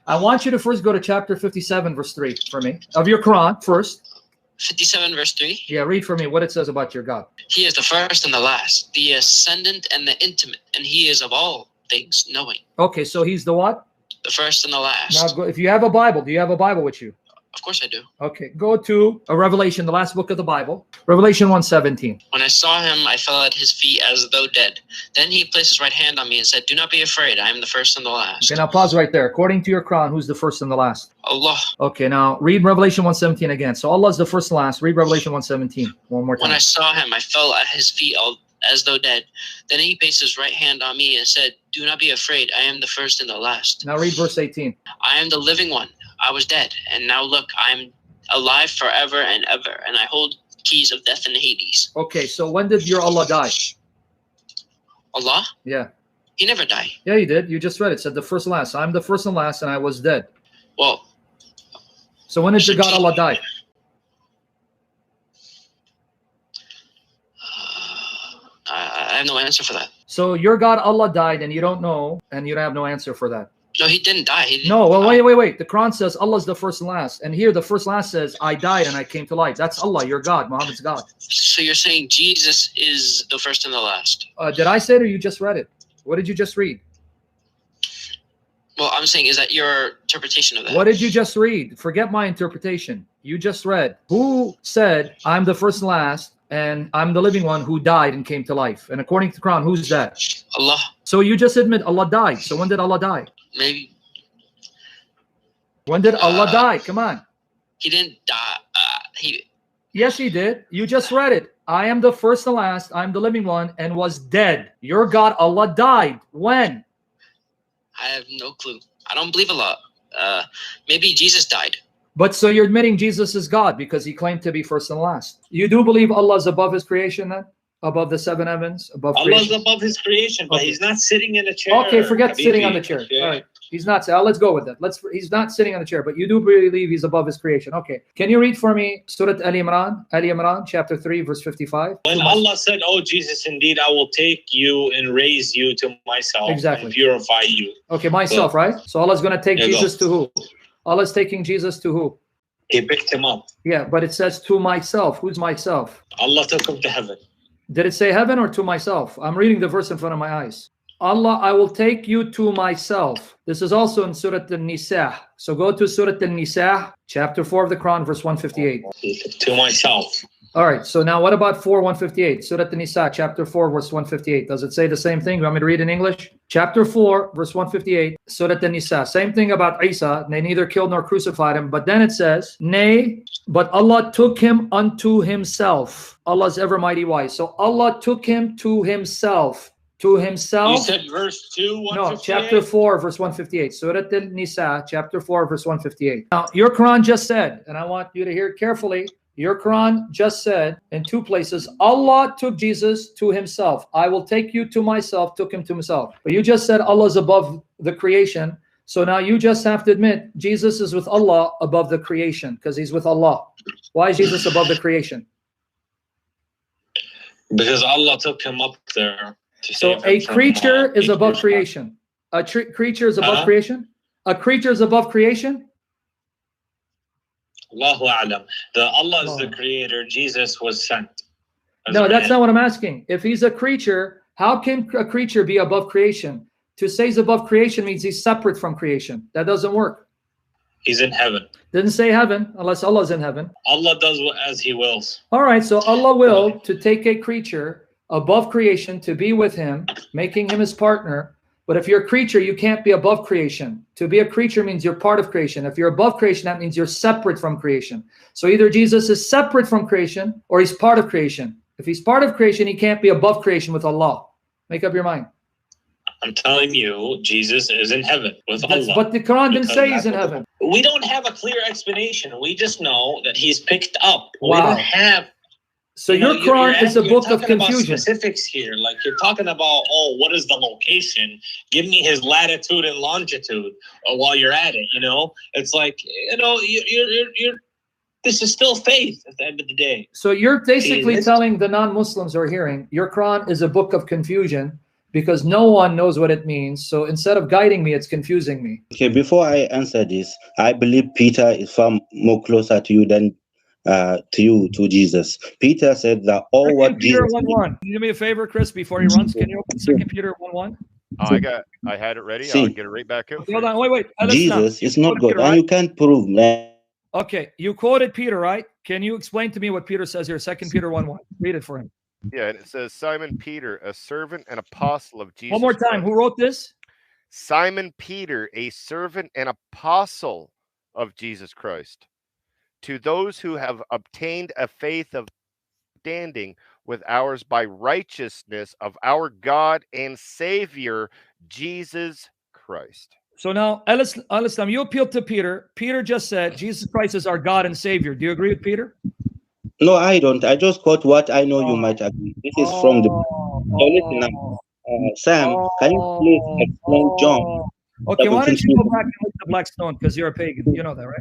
I want you to first go to chapter 57, verse 3 for me, of your Quran first. 57 verse 3. Yeah, read for me what it says about your God. He is the first and the last, the ascendant and the intimate, and he is of all things knowing. Okay, so he's the what? The first and the last. Now, go, if you have a Bible, do you have a Bible with you? Of course I do. Okay, go to Revelation, the last book of the Bible. Revelation 1:17. When I saw him, I fell at his feet as though dead. Then he placed his right hand on me and said, do not be afraid. I am the first and the last. Okay, now pause right there. According to your Quran, who's the first and the last? Allah. Okay, now read Revelation 1:17 again. So Allah is the first and last. Read Revelation 1:17 one more time. When I saw him, I fell at his feet as though dead. Then he placed his right hand on me and said, do not be afraid. I am the first and the last. Now read verse 18. I am the living one. I was dead, and now look, I am alive forever and ever, and I hold keys of death and Hades. Okay, so when did your Allah die? Allah? Yeah. He never died. Yeah, he did. You just read it. It said the first and last. I'm the first and last, and I was dead. Well. So when did your God Allah die? I have no answer for that. So your God Allah died, and you don't know, and you have no answer for that. No, he didn't die. He didn't no, well, die. wait. The Quran says Allah is the first and last. And here the first and last says, I died and I came to life. That's Allah, your God, Muhammad's God. So you're saying Jesus is the first and the last? Did I say it or you just read it? What did you just read? Well, I'm saying, is that your interpretation of that? What did you just read? Forget my interpretation. You just read. Who said, I'm the first and last, and I'm the living one who died and came to life? And according to the Quran, who's that? Allah. So you just admit Allah died. So when did Allah die? Maybe. When did Allah die? Come on. He didn't die. Yes, he did. You just read it. I am the first and last. I'm the living one and was dead. Your God Allah died. When? I have no clue. I don't believe Allah. Maybe Jesus died. But so you're admitting Jesus is God because he claimed to be first and last. You do believe Allah is above his creation then? Above the seven heavens? Above Allah is above his creation, but okay. He's not sitting in a chair. Okay, forget Habibi. sitting on the chair. Yeah. All right. He's not. Let's go with that. He's not sitting on the chair, but you do believe he's above his creation. Okay. Can you read for me Surah Ali Imran, chapter 3, verse 55? When Allah said, oh, Jesus, indeed, I will take you and raise you to myself and purify you. Okay, myself, right? So Allah's going to take Jesus to who? Allah's taking Jesus to who? He picked him up. Yeah, but it says to myself. Who's myself? Allah took him to heaven. Did it say heaven or to myself? I'm reading the verse in front of my eyes. Allah, I will take you to myself. This is also in Surah An-Nisa. So go to Surah An-Nisa, chapter 4 of the Quran, verse 158. To myself. All right, so now what about 4:158? Surah An-Nisa, chapter 4, verse 158. Does it say the same thing? You want me to read in English? Chapter 4, verse 158, Surah An-Nisa. Same thing about Isa. They neither killed nor crucified him. But then it says, nay, but Allah took him unto himself. Allah is ever mighty wise. So Allah took him to himself. To himself. You said verse 2, 158? No, chapter 4, verse 158. Surah An-Nisa, chapter 4, verse 158. Now, your Quran just said, and I want you to hear it carefully, your Quran just said in two places, Allah took Jesus to himself. I will take you to myself, took him to himself. But you just said Allah is above the creation. So now you just have to admit Jesus is with Allah above the creation because he's with Allah. Why is Jesus above the creation? Because Allah took him up there. So a creature is above creation. A creature is above creation? A creature is above creation? Allahu A'lam. Allah is the creator. Jesus was sent. No, that's not what I'm asking. If he's a creature, how can a creature be above creation? To say he's above creation means he's separate from creation. That doesn't work. He's in heaven. Didn't say heaven, unless Allah's in heaven. Allah does as he wills. All right, so Allah will to take a creature above creation to be with him, making him his partner. But if you're a creature, you can't be above creation. To be a creature means you're part of creation. If you're above creation, that means you're separate from creation. So either Jesus is separate from creation or he's part of creation. If he's part of creation, he can't be above creation with Allah. Make up your mind. I'm telling you, Jesus is in heaven with Allah. But the Quran didn't say he's in heaven. We don't have a clear explanation. We just know that he's picked up. Wow. We don't have... So your Quran is a book of confusion. Specifics here, like you're talking about, oh, what is the location? Give me his latitude and longitude while you're at it. You know, it's like you're. This is still faith at the end of the day. So you're basically telling the non-Muslims who are hearing your Quran is a book of confusion because no one knows what it means. So instead of guiding me, it's confusing me. Okay, before I answer this, I believe Peter is far more closer to you than to Jesus. Peter said that all what Peter Jesus 1:1. Can you do me a favor, Chris, before he runs? Can you open 2 Peter 1:1? I had it ready. I'll get it right back out. Hold on, wait. Jesus is not God, Peter, and right? you can't prove that. Okay, you quoted Peter, right? Can you explain to me what Peter says here? 2 Peter 1:1. Read it for him. Yeah, and it says, Simon Peter, a servant and apostle of Jesus One more time. Christ. Who wrote this? Simon Peter, a servant and apostle of Jesus Christ, to those who have obtained a faith of standing with ours by righteousness of our God and Savior, Jesus Christ. So now, Al-Islam, you appealed to Peter. Peter just said, Jesus Christ is our God and Savior. Do you agree with Peter? No, I don't. I just quote what I know you might agree. This is from the. So listen now. Sam, can you please explain John? Okay, why don't you go back and look at the Black Stone, because you're a pagan. You know that, right?